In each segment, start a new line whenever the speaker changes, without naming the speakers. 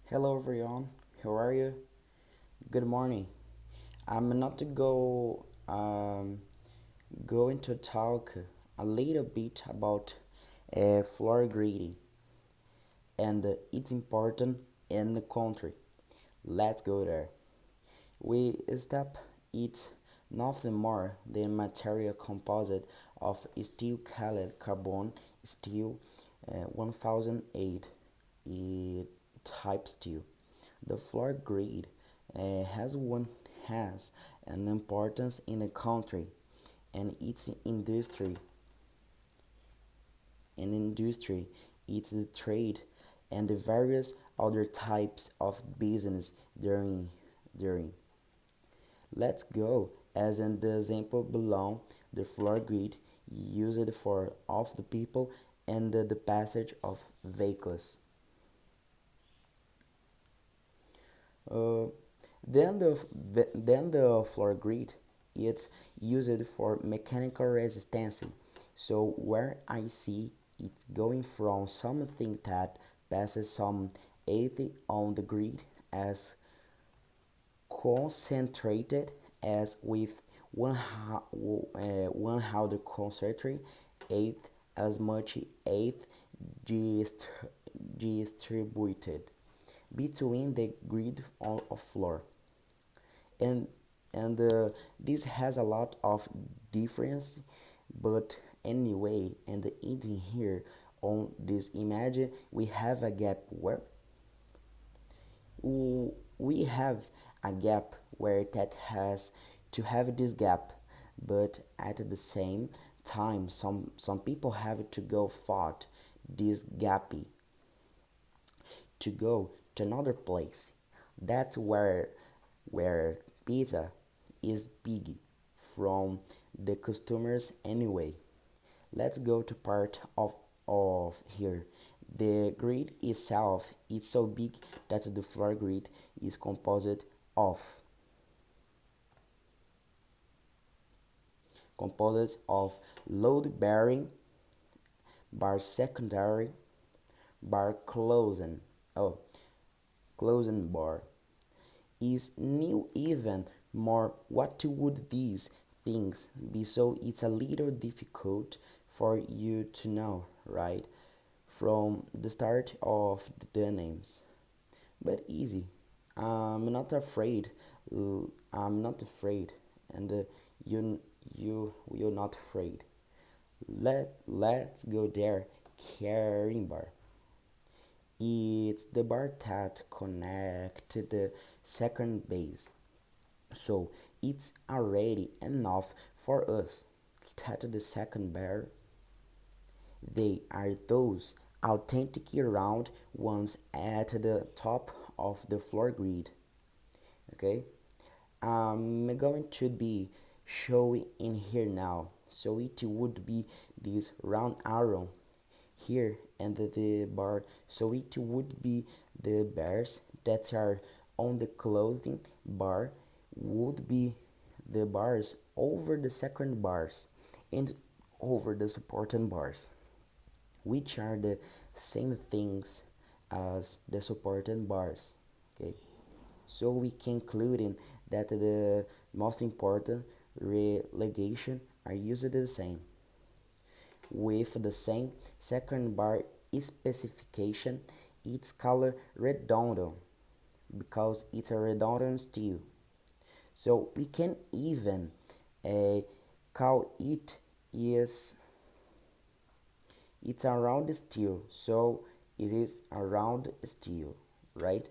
Hello everyone, how are you? Good morning. I'm not to going to talk a little bit about floor grading and its important in the country. Let's go there. We step it nothing more than material composite of steel colored carbon steel 1008 type steel. The floor grade has an importance in the country and its industry, its trade, and the various other types of business during. Let's go. As in the example below, the floor grid used for of the people and the passage of vehicles. Uh, then the floor grid it's used for mechanical resistance. So where I see it going from something that passes some 80 on the grid as concentrated as with one how the concentrate eighth as much eighth dist- distributed between the grid of floor and this has a lot of difference, but anyway, and in here on this image we have a gap where we have a gap where that has to have this gap, but at the same time some people have to go fought this gappy to go to another place. That's where pizza is big from the customers anyway. Let's go to part of here. The grid itself is so big that the floor grid is composed of load bearing bar secondary bar oh closing bar is new even more. What would these things be? So it's a little difficult for you to know, right, from the start of the names, but easy. I'm not afraid. I'm not afraid, and you you're not afraid. Let's go there. Carrying bar. It's the bar that connect the second base. So it's already enough for us that the second bar they are those authentic round ones at the top of the floor grid. Okay, I'm going to be showing in here now. So it would be this round arrow here and the bar. So it would be the bars that are on the closing bar would be the bars over the second bars and over the supporting bars, which are the same things as the supporting bars. Okay, so we concluding that the most important relegation are used the same with the same second bar specification. It's called redundant because it's a redundant steel. So we can even uh, call it is it's a round steel. So it is a round steel, right?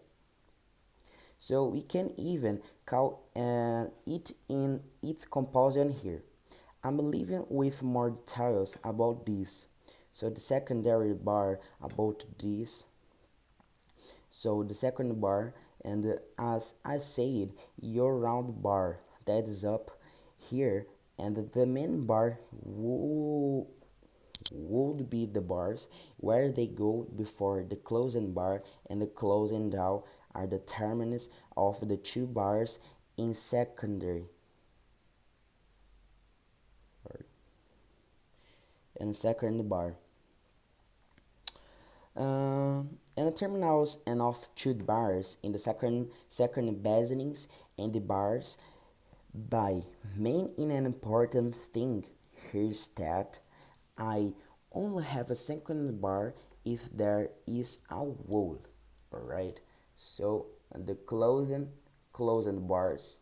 So we can even call it in its composition here. I'm leaving with more details about this. So the secondary bar about this. So the second bar, and as I said, your round bar that is up here, and the main bar would be the bars where they go before the closing bar, and the closing down are the terminus of the two bars in second bar. And the terminals and off chute bars in the second basins and the bars by main in an important thing here is that I only have a second bar if there is a wall. Alright. So the closing bars,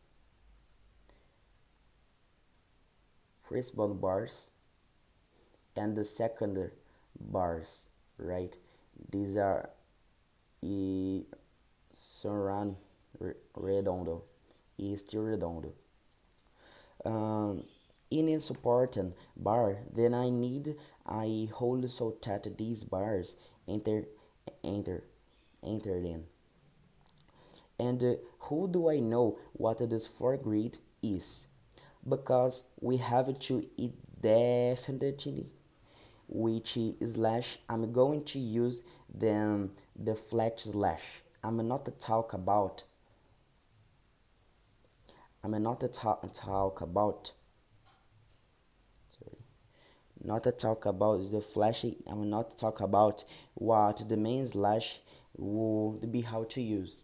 first bond bars and the second bars, right? These are e surround redondo, este redondo. Um, in a supporting bar, then I hold so that these bars enter enter enter in. And how do I know what this floor grid is? Because we have to definitely which slash I'm going to use the flat slash. I'm not to talk sorry not to talk about the flashy. I'm not to talk about what the main slash would be how to use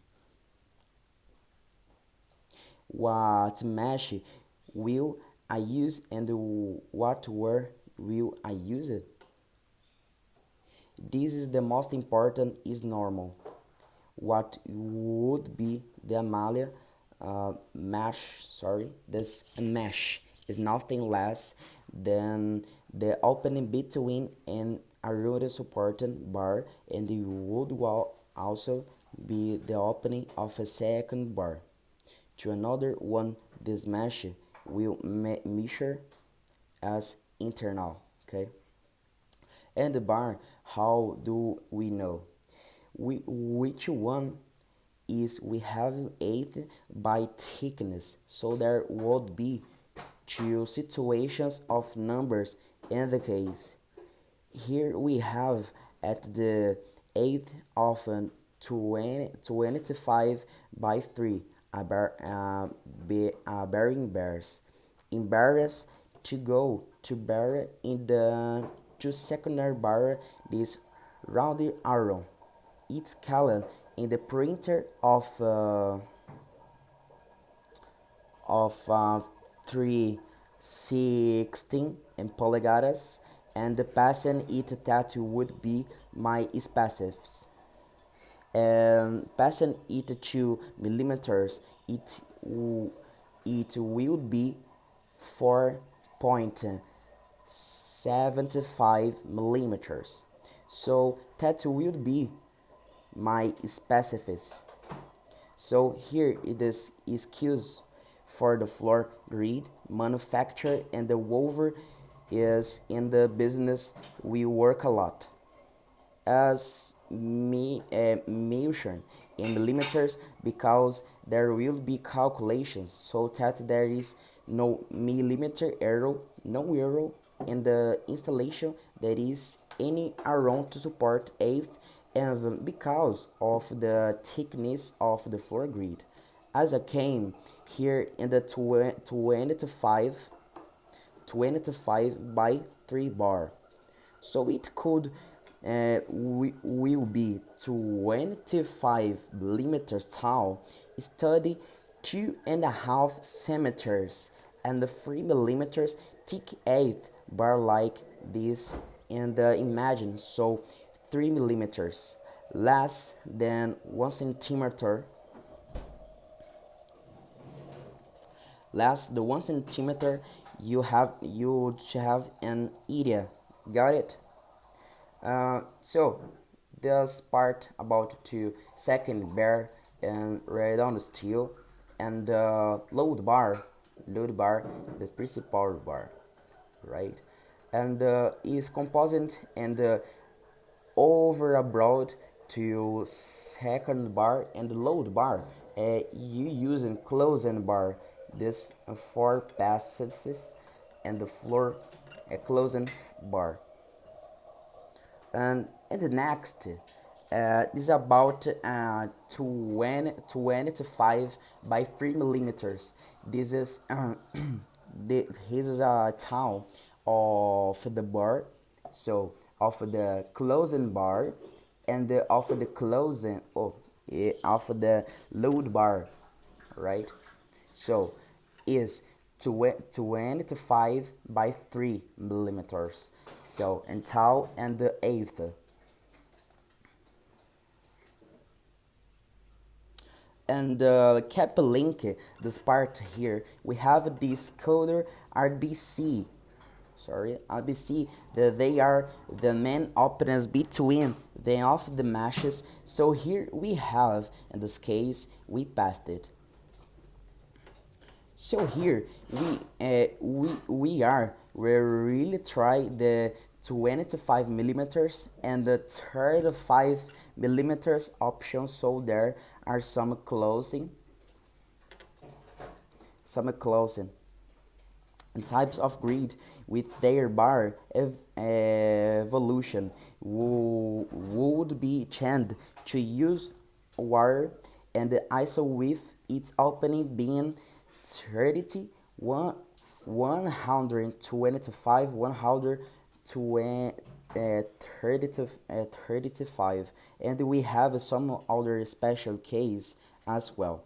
what mesh will I use and what word will I use it. This is the most important is normal. What would be the Amalia mesh? Sorry, this mesh is nothing less than the opening between an around supporting bar and the would also be the opening of a second bar to another one. This mesh will measure as internal. Okay, and the bar, how do we know which one is we have 8 by thickness? So there would be two situations of numbers in the case. Here we have at the 8th of 25 by 3 bearing bears. In barres to go to bear in the two secondary bar this rounded arrow. It's called in the printer of 316 and polygadas, and the passing it that would be my specifics. And passing it 2 millimeters, it will be 4.75 millimeters. So that will be my specifics. So here it is excuse for the floor grid manufacturer and the wover is in the business we work a lot as me measure in millimeters because there will be calculations so that there is no millimeter error, no error in the installation that is any around to support eighth and because of the thickness of the floor grid as I came here in the 25 by 3 bar. So it could will be 25 millimeters tall, study 2.5 centimeters and the 3 millimeters thick 8 bar like this in the imagine. So 3 millimeters less than 1 centimeter, less the 1 centimeter you should have an area. Got it? So this part about to second bar and redound steel and load bar, the principal bar, right? And is composite and over abroad to second bar and load bar. You using closing bar this 4 passes and the floor a closing bar. And the next is about 25 by 3 millimeters. This is this is a town of the bar, so of the closing bar and of the closing of the load bar, right? So is 25 by 3 millimeters. So in tau and the eighth. And cap link this part here, we have this coder RBC. Sorry, RBC. They are the main openings between the of the meshes. So here we have, in this case, we passed it. So here we really try the 25 millimeters and the 35 millimeters option. So there are some closing and types of grid with their bar evolution would be changed to use wire and the ISO with its opening being 30 125 120 35, and we have some other special case as well,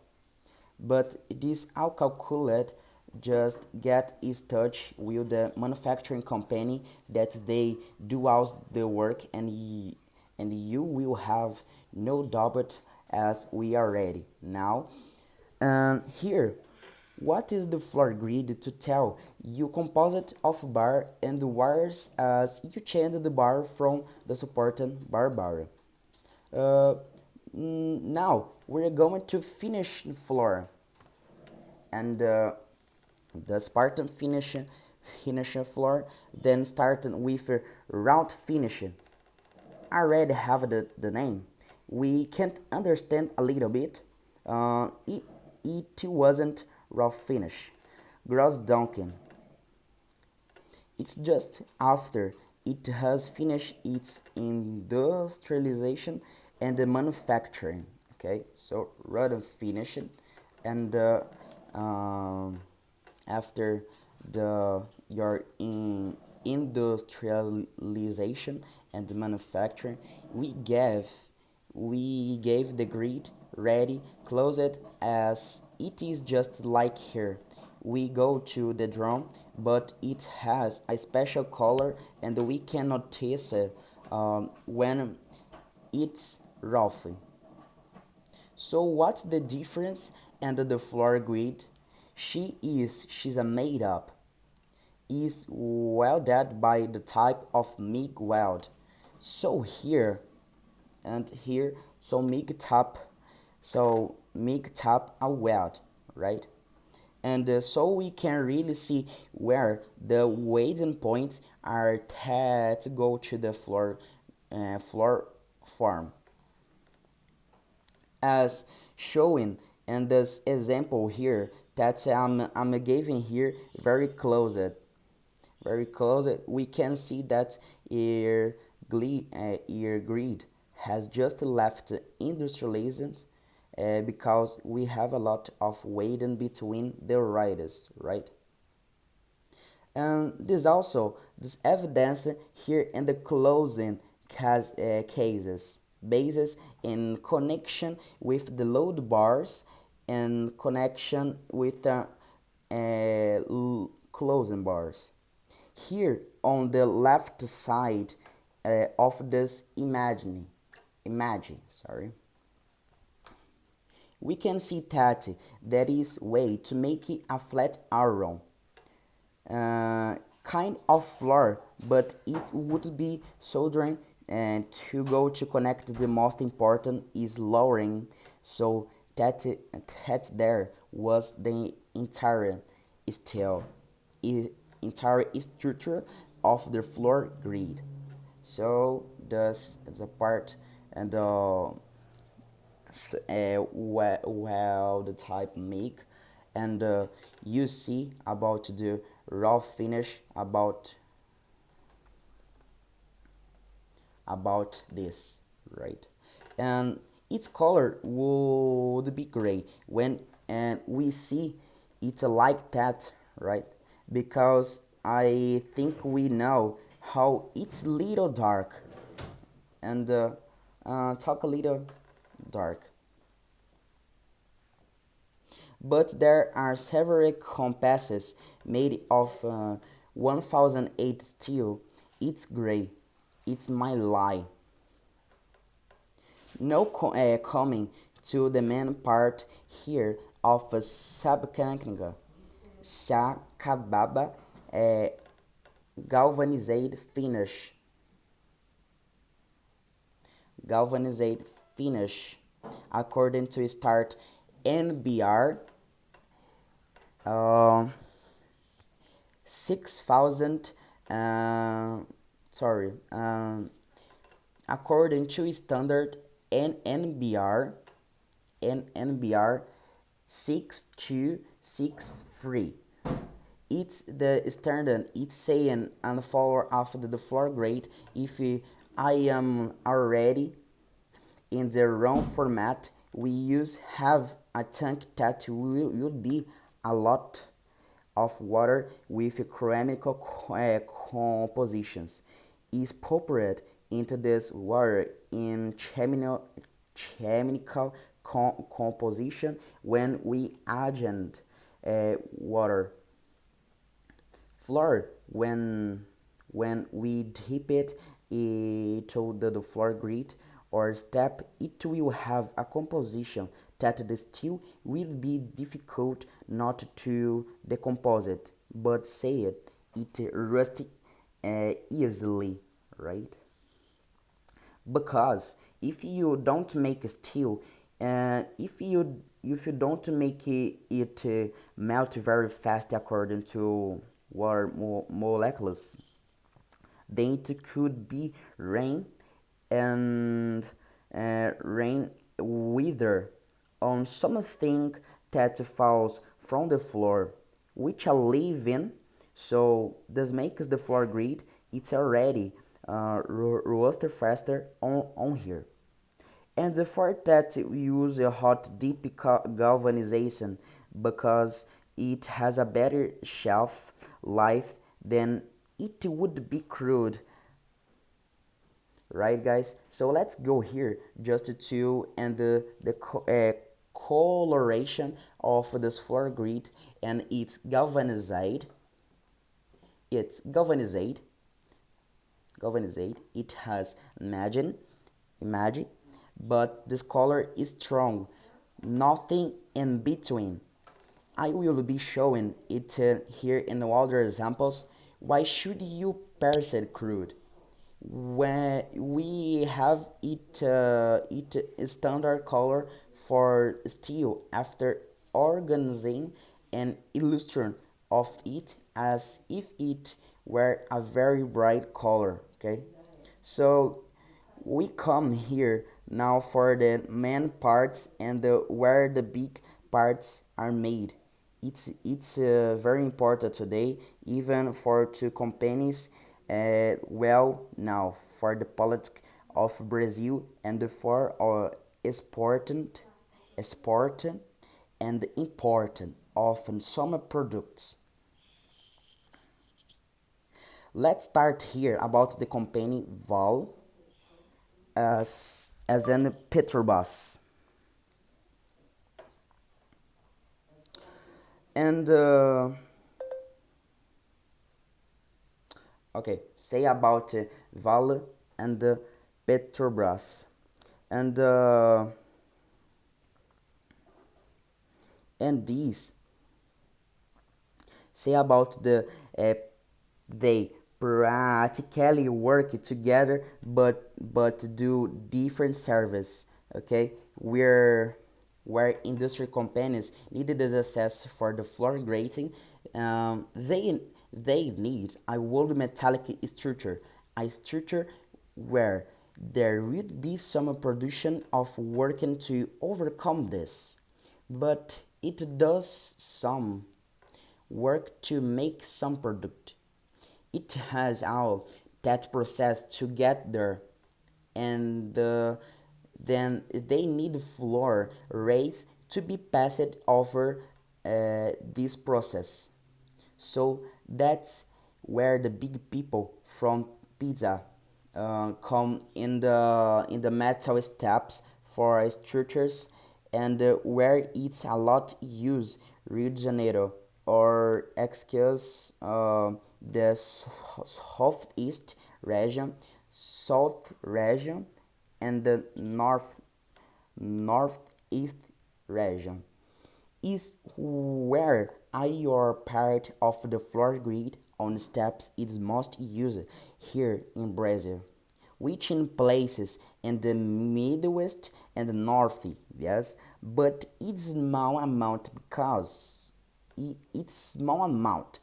but this all calculate just get in touch with the manufacturing company that they do all the work, and you will have no doubt as we are ready now. And here, what is the floor grid to tell you composite of bar and the wires as you change the bar from the supporting bar. uh, Now we're going to finish the floor, and the Spartan finish floor, then starting with a round finish. I already have the name. We can't understand a little bit. It wasn't rough finish. Gross dunking. It's just after it has finished its industrialization and the manufacturing. Okay, so rather finishing, and after the your industrialization and the manufacturing, we gave the grid ready, close it as it is just like here. We go to the drum, but it has a special color and we cannot taste it when it's rough. So what's the difference under the floor grid? She's a made up is welded by the type of MIG weld. So here and here, so MIG tap a weld, right? And so we can really see where the weighting points are to go to the floor form, as shown in this example here that I'm giving here very close. We can see that your grid has just left industrialized because we have a lot of weighting between the riders, right? And this evidence here in the closing cases bases in connection with the load bars and connection with the closing bars. Here on the left side of this imagine, sorry, we can see that there is way to make it a flat iron kind of floor, but it would be soldering, and to go to connect the most important is lowering, so that there was the steel entire structure of the floor grid. So this is a part, and well the type make, and you see about the raw finish about this, right? And its color would be gray when and we see it like that, right? Because I think we know how it's little dark, and talk a little dark. But there are several compasses made of 1008 steel. It's gray. It's my lie. No coming to the main part here of a subcanica. Sakababa uh, galvanized finish. Galvanized finish. According to start NBR, uh, 6,000 uh, sorry according to standard NNBR NNBR 6263. It's the standard. It's saying and follow after the floor grade. If I am already in the wrong format, we use have a tank that will be a lot of water with chemical compositions is poured into this water in chemical composition when we agent water floor when we dip it into the floor grid or step, it will have a composition that the steel will be difficult not to decompose it, but say it rust easily, right? Because if you don't make steel, if you don't make it melt very fast according to water molecules, then it could be rain and rain wither on something that falls from the floor, which I live in. So this makes the floor grid. It's already roster faster on here. And the fact that we use a hot deep galvanization because it has a better shelf life than it would be crude, right guys? So let's go here just to and the coloration of this floor grid, and it's galvanized. It has imagine, but this color is strong, nothing in between. I will be showing it here in the other examples. Why should you parse it crude when we have it standard color for steel after organizing an illustration of it as if it were a very bright color? Okay, so we come here now for the main parts and where the big parts are made. It's very important today, even for two companies. Well, now for the politics of Brazil and for our exporting and importing of some products. Let's start here about the company Val as in Petrobras. And okay, say about Vale and Petrobras, and these say about they practically work together but do different service. Okay, where industry companies needed this access for the floor grating, they need a wood metallic structure, a structure where there would be some production of working to overcome this, but it does some work to make some product. It has all that process to get there, and then they need floor rates to be passed over this process. So that's where the big people from pizza come in the metal steps for structures, and where it's a lot used Rio de Janeiro, or excuse the southeast region, south region, and the northeast region is where I your part of the floor grid on steps is most used here in Brazil, which in places in the Midwest and the North, yes, but it's small amount because it's small amount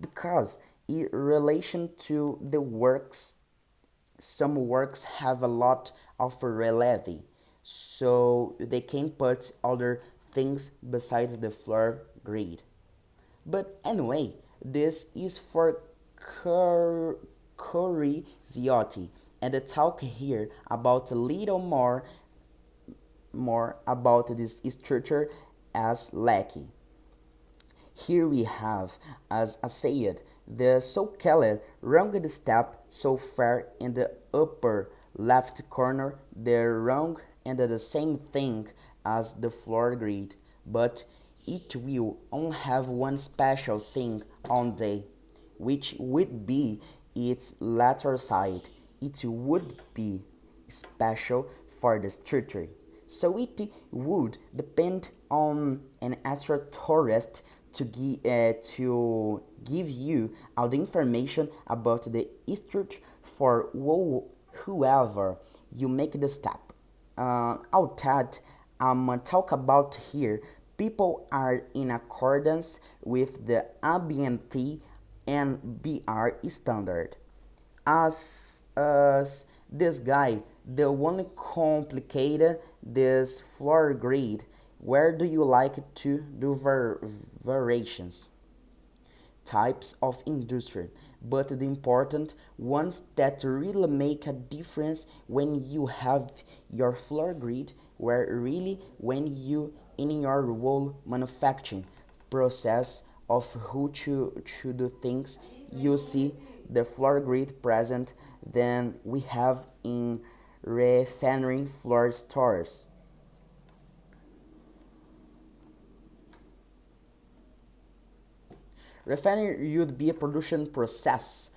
because in relation to the works, some works have a lot of relief, so they can put other things besides the floor grid. But anyway, this is for curiosity, and the talk here about a little more about this structure as lackey. Here we have, as I said, the so-called wrong step so far in the upper left corner, the wrong and the same thing as the floor grid, but it will only have one special thing on day, which would be its lateral side. It would be special for the structure. So it would depend on an extra tourist to give you all the information about the structure for whoever you make the step. Out that I'm talk about here, people are in accordance with the ABNT and BR standard. As this guy, the one complicated this floor grid, where do you like to do variations? Types of industry, but the important ones that really make a difference when you have your floor grid, where really when you in your whole manufacturing process of who to do things, you see the floor grid present than we have in refinery floor stores. Refinery would be a production process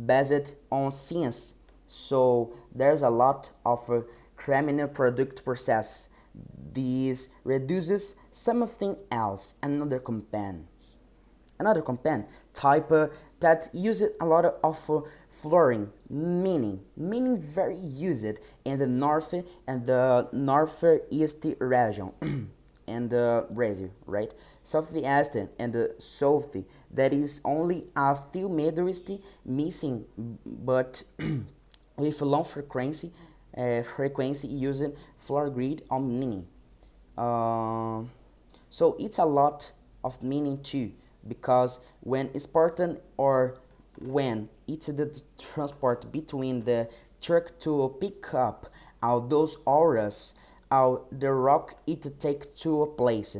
based on science, so there's a lot of criminal product process. This reduces something else, another compound type that uses a lot of fluorine, meaning very used in the north and the northeast region and Brazil, right? Southeast and the south, that is only a few meters missing, but with long frequency using floor grid on meaning. Uh, so it's a lot of meaning too, because when important or when it's the transport between the truck to pick up all those auras, all the rock it takes to a place.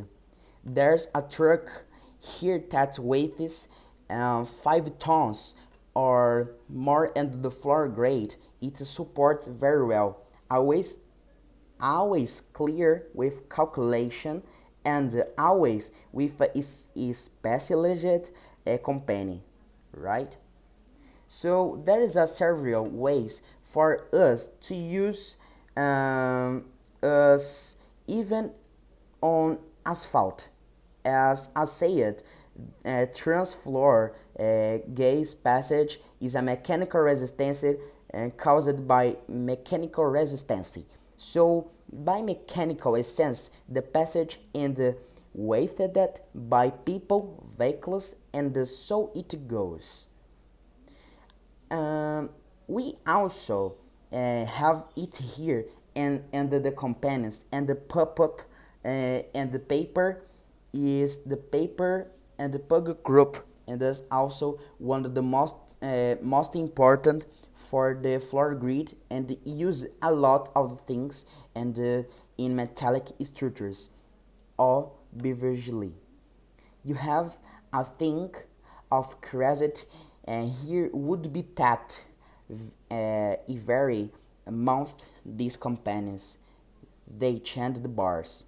There's a truck here that weighs 5 tons or more, and the floor grade it supports very well. Always clear with calculation, and always with a specialized company, right? So there is a several ways for us to use us even on asphalt. As I said, transfloor gas passage is a mechanical resistance caused by mechanical resistance. So, by mechanical essence, the passage and wafted by people, vehicles, and so it goes. Um, we also have it here and the companions and the pop-up and the paper is the paper and the pug group, and that's also one of the most important for the floor grid, and use a lot of things and in metallic structures or beverly. You have a thing of curiosity, and here would be that every month these companies they change the bars.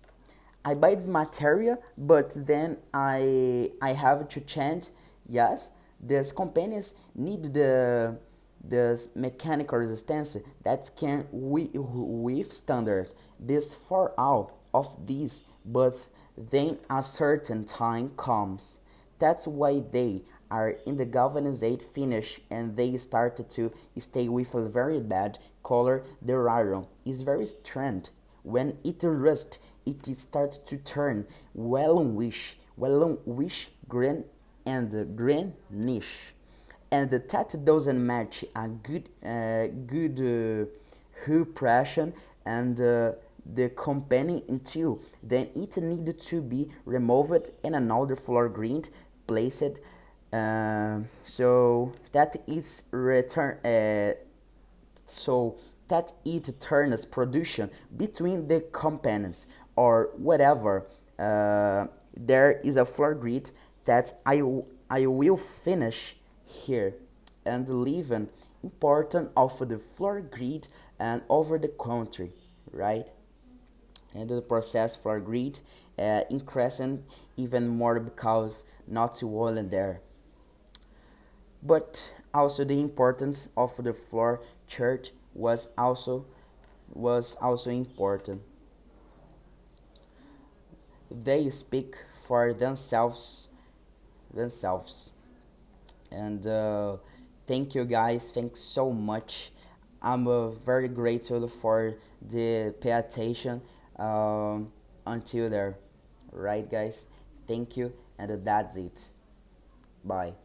I buy this material, but then I have to change. Yes, these companies need this mechanical resistance that can withstand this for all of these, but then a certain time comes. That's why they are in the galvanized finish and they start to stay with a very bad color. The iron is very strand. When it rusts, it starts to turn yellowish green and greenish, and that doesn't match a good impression and the company until then it needed to be removed and another floor grind placed so that it's return so that it turns production between the components or whatever. There is a floor grid that I will finish here and leave an important of the floor grid and over the country, right? And the process floor grid increasing even more because not too oil in there, but also the importance of the floor church was also important. They speak for themselves, and thank you guys, thanks so much. I'm very grateful for the pay attention until there, right guys? Thank you, and that's it. Bye.